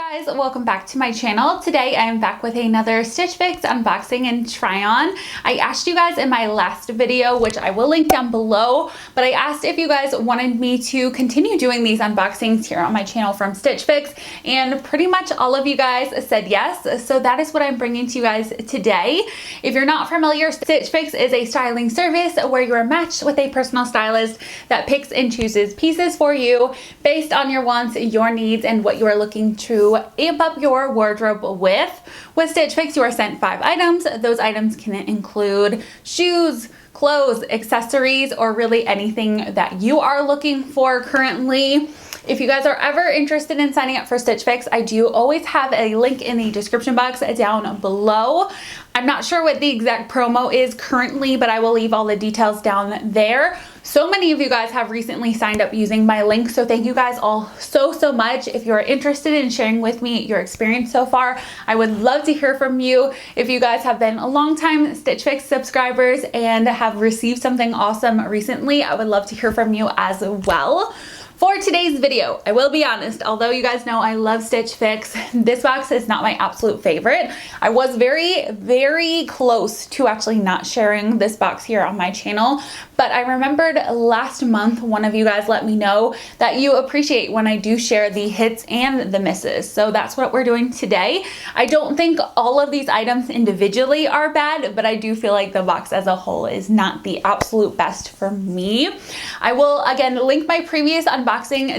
guys, welcome back to my channel. Today I'm back with another Stitch Fix unboxing and try on. I asked you guys in my last video, which I will link down below, but I asked if you guys wanted me to continue doing these unboxings here on my channel from Stitch Fix, and pretty much all of you guys said yes, so that is what I'm bringing to you guys today. If you're not familiar, Stitch Fix is a styling service where you are matched with a personal stylist that picks and chooses pieces for you based on your wants, your needs, and what you are looking to amp up your wardrobe with. With Stitch Fix, you are sent 5 items. Those items can include shoes, clothes, accessories, or really anything that you are looking for currently. If you guys are ever interested in signing up for Stitch Fix, I do always have a link in the description box down below. I'm not sure what the exact promo is currently, but I will leave all the details down there. So many of you guys have recently signed up using my link, so thank you guys all so much. If you're interested in sharing with me your experience so far, I would love to hear from you. If you guys have been a long time Stitch Fix subscribers and have received something awesome recently, I would love to hear from you as well. For today's video, I will be honest, although you guys know I love Stitch Fix, this box is not my absolute favorite. I was very close to actually not sharing this box here on my channel, but I remembered last month one of you guys let me know that you appreciate when I do share the hits and the misses, so that's what we're doing today. I don't think all of these items individually are bad, but I do feel like the box as a whole is not the absolute best for me. I will again link my previous unboxing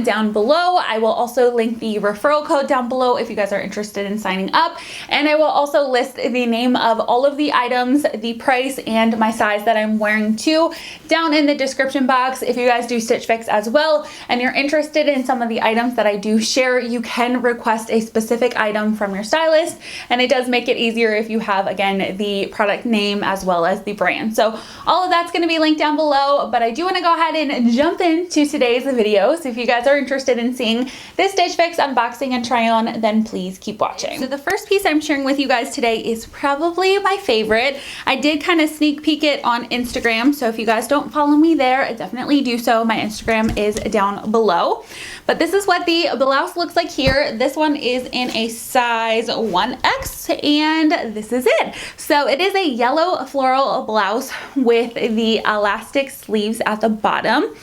down below. I will also link the referral code down below if you guys are interested in signing up, and I will also list the name of all of the items, the price, and my size that I'm wearing too down in the description box. If you guys do Stitch Fix as well and you're interested in some of the items that I do share, you can request a specific item from your stylist, and it does make it easier if you have, again, the product name as well as the brand. So all of that's going to be linked down below, but I do want to go ahead and jump into today's video. So if you guys are interested in seeing this Stitch Fix unboxing and try on, then please keep watching. So the first piece I'm sharing with you guys today is probably my favorite. I did kind of sneak peek it on Instagram, so if you guys don't follow me there, definitely do so. My Instagram is down below. But this is what the blouse looks like here. This one is in a size 1X, and this is it. So it is a yellow floral blouse with the elastic sleeves at the bottom,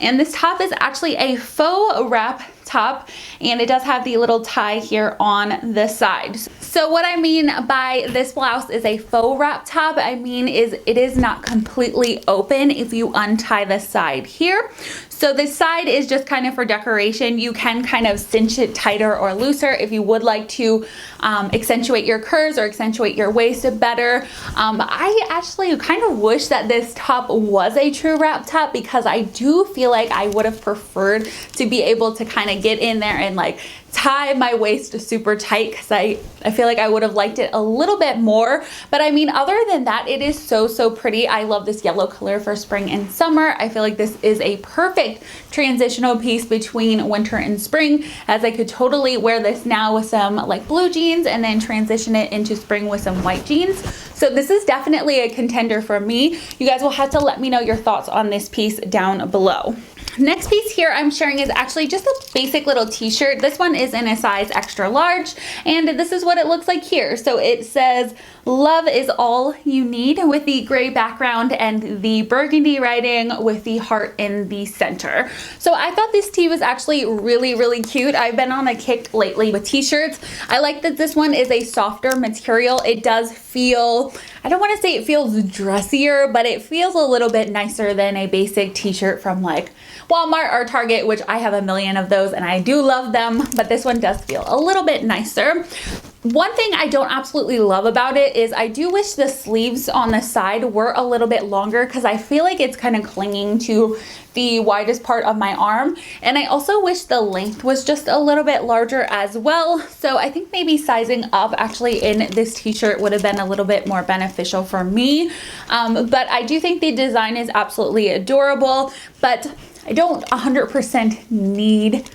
and this top is actually a faux wrap top, and it does have the little tie here on the side. So what I mean by this blouse is a faux wrap top, I mean is it is not completely open if you untie the side here. So this side is just kind of for decoration. You can kind of cinch it tighter or looser if you would like to accentuate your curves or accentuate your waist better. I actually kind of wish that this top was a true wrap top, because I do feel like I would have preferred to be able to kind of get in there and like tie my waist super tight, because I feel like I would have liked it a little bit more. But I mean, other than that, it is so pretty. I love this yellow color for spring and summer. I feel like this is a perfect transitional piece between winter and spring, as I could totally wear this now with some like blue jeans and then transition it into spring with some white jeans. So this is definitely a contender for me. You guys will have to let me know your thoughts on this piece down below. Next piece here I'm sharing is actually just a basic little t-shirt. This one is in a size extra large, and this is what it looks like here. So it says "Love is all you need" with the gray background and the burgundy writing with the heart in the center. So I thought this tee was actually really cute. I've been on a kick lately with t-shirts. I like that this one is a softer material. It does feel, I don't want to say it feels dressier, but it feels a little bit nicer than a basic t-shirt from like Walmart or Target, which I have a million of those and I do love them, but this one does feel a little bit nicer. One thing I don't absolutely love about it is I do wish the sleeves on the side were a little bit longer, because I feel like it's kind of clinging to the widest part of my arm, and I also wish the length was just a little bit larger as well. So I think maybe sizing up actually in this t-shirt would have been a little bit more beneficial for me, but I do think the design is absolutely adorable, but I don't 100% need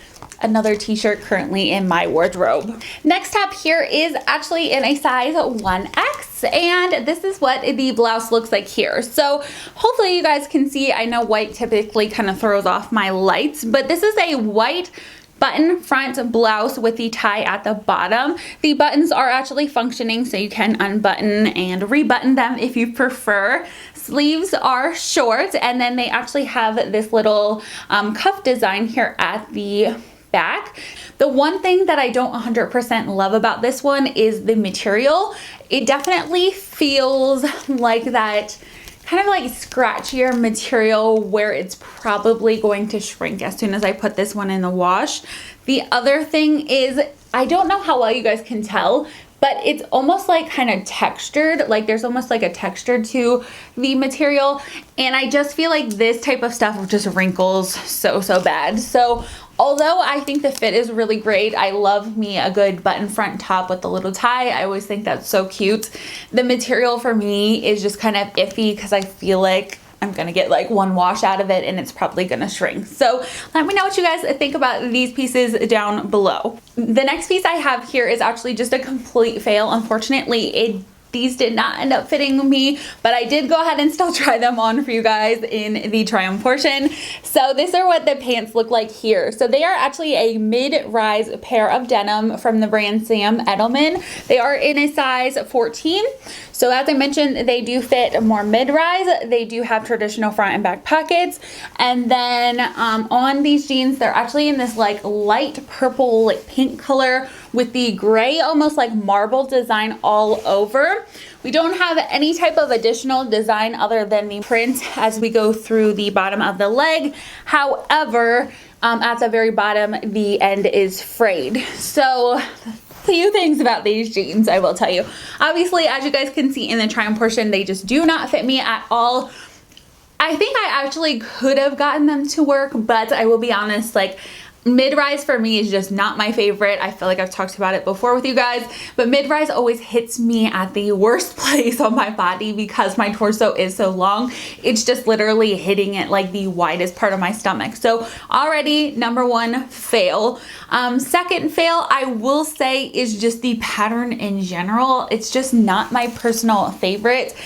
another t-shirt currently in my wardrobe. Next top here is actually in a size 1X, and this is what the blouse looks like here. So hopefully you guys can see, I know white typically kind of throws off my lights, but this is a white button front blouse with the tie at the bottom. The buttons are actually functioning, so you can unbutton and rebutton them if you prefer. Sleeves are short, and then they actually have this little cuff design here at the back. The one thing that I don't 100% love about this one is the material. It definitely feels like that kind of like scratchier material where it's probably going to shrink as soon as I put this one in the wash. The other thing is, I don't know how well you guys can tell, but it's almost like kind of textured, like there's almost like a texture to the material, and I just feel like this type of stuff just wrinkles so bad. So although I think the fit is really great, I love me a good button front top with a little tie. I always think that's so cute. The material for me is just kind of iffy because I feel like I'm gonna get like one wash out of it and it's probably gonna shrink. So let me know what you guys think about these pieces down below. The next piece I have here is actually just a complete fail. Unfortunately, these did not end up fitting me, but I did go ahead and still try them on for you guys in the try on portion. So these are what the pants look like here. So they are actually a mid-rise pair of denim from the brand Sam Edelman. They are in a size 14. So as I mentioned, they do fit more mid-rise. They do have traditional front and back pockets. And then on these jeans, they're actually in this like light purple, like pink color with the gray, almost like marble design all over. We don't have any type of additional design other than the print as we go through the bottom of the leg. However, at the very bottom, the end is frayed. So few things about these jeans I will tell you. Obviously, as you guys can see in the try on portion, they just do not fit me at all. I think I actually could have gotten them to work, but I will be honest, like mid-rise for me is just not my favorite. I feel like I've talked about it before with you guys, but mid-rise always hits me at the worst place on my body because my torso is so long. It's just literally hitting it like the widest part of my stomach. So already number one fail. Second fail, I will say, is just the pattern in general. It's just not my personal favorite.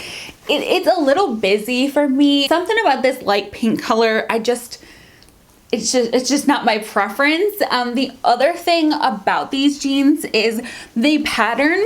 It's a little busy for me. Something about this light pink color, it's just not my preference. The other thing about these jeans is the pattern.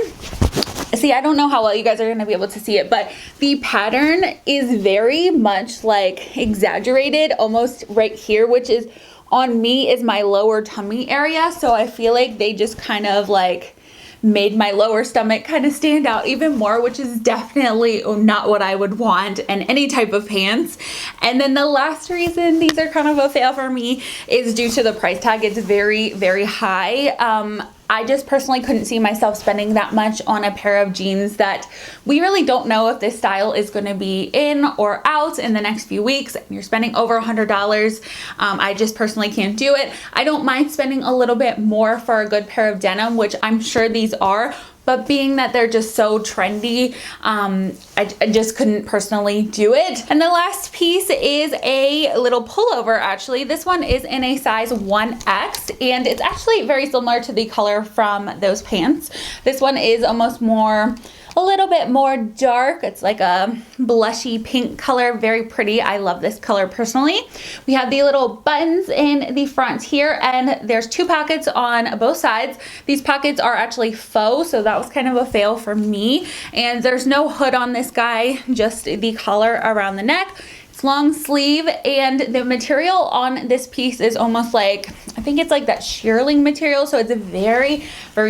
See, I don't know how well you guys are going to be able to see it, but the pattern is very much like exaggerated almost right here, which is on me is my lower tummy area. So I feel like they just kind of like made my lower stomach kind of stand out even more, which is definitely not what I would want in any type of pants. And then the last reason these are kind of a fail for me is due to the price tag. It's very high. I just personally couldn't see myself spending that much on a pair of jeans that we really don't know if this style is going to be in or out in the next few weeks. You're spending over $100. I just personally can't do it. I don't mind spending a little bit more for a good pair of denim, which I'm sure these are. But being that they're just so trendy, I just couldn't personally do it. And the last piece is a little pullover, actually. This one is in a size 1X, and it's actually very similar to the color from those pants. This one is almost a little bit more dark. It's like a blushy pink color, very pretty. I love this color personally. We have the little buttons in the front here, and there's two pockets on both sides. These pockets are actually faux, so that was kind of a fail for me. And there's no hood on this guy, just the collar around the neck. It's long sleeve, and the material on this piece is almost like, I think it's like that shearling material, so it's a very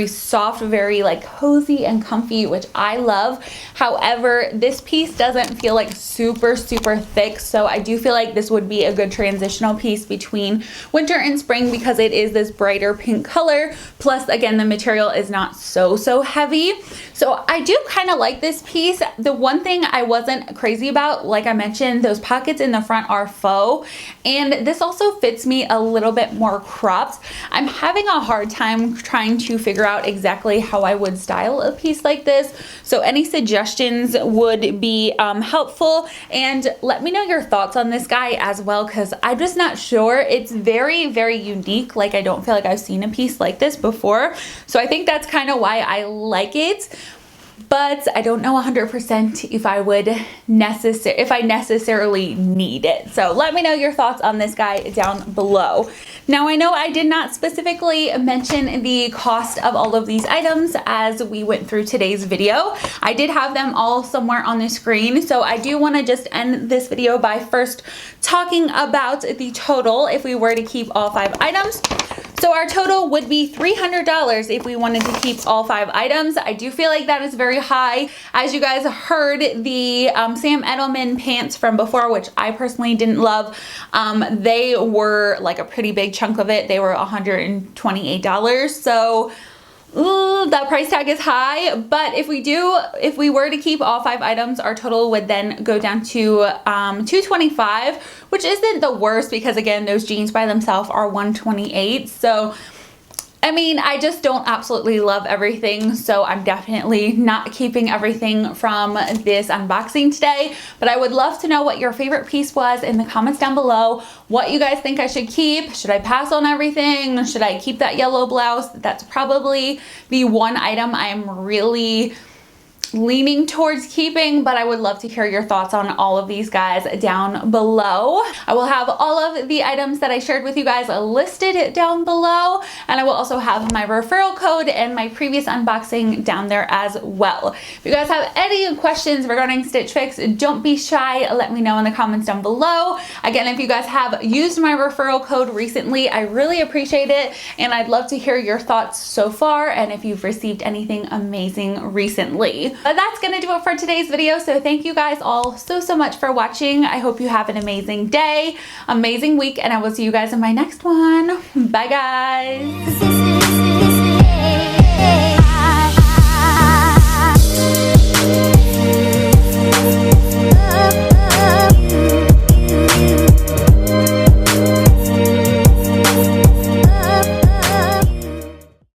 soft, very like cozy and comfy, which I love. However, this piece doesn't feel like super thick, so I do feel like this would be a good transitional piece between winter and spring because it is this brighter pink color. Plus, again, the material is not so heavy. So I do kind of like this piece. The one thing I wasn't crazy about, like I mentioned, those pockets in the front are faux, and this also fits me a little bit more cropped. I'm having a hard time trying to figure out exactly how I would style a piece like this, so any suggestions would be helpful, and let me know your thoughts on this guy as well, because I'm just not sure. It's very unique. Like, I don't feel like I've seen a piece like this before, so I think that's kind of why I like it. but I don't know 100% if I necessarily need it. So let me know your thoughts on this guy down below. Now I know I did not specifically mention the cost of all of these items as we went through today's video. I did have them all somewhere on the screen, so I do want to just end this video by first talking about the total if we were to keep all 5 items. So our total would be $300 if we wanted to keep all 5 items. I do feel like that is very high. As you guys heard, the Sam Edelman pants from before, which I personally didn't love, they were like a pretty big chunk of it. They were $128. So ooh, that price tag is high, but if we were to keep all 5 items, our total would then go down to $225, which isn't the worst because again, those jeans by themselves are $128. So I mean, I just don't absolutely love everything, so I'm definitely not keeping everything from this unboxing today, but I would love to know what your favorite piece was in the comments down below, what you guys think I should keep. Should I pass on everything? Should I keep that yellow blouse? That's probably the one item I'm really leaning towards keeping, but I would love to hear your thoughts on all of these guys down below. I will have all of the items that I shared with you guys listed down below, and I will also have my referral code and my previous unboxing down there as well. If you guys have any questions regarding Stitch Fix, don't be shy. Let me know in the comments down below. Again, if you guys have used my referral code recently, I really appreciate it, and I'd love to hear your thoughts so far and if you've received anything amazing recently. But that's gonna do it for today's video. So thank you guys all so much for watching. I hope you have an amazing day, amazing week, and I will see you guys in my next one. Bye guys.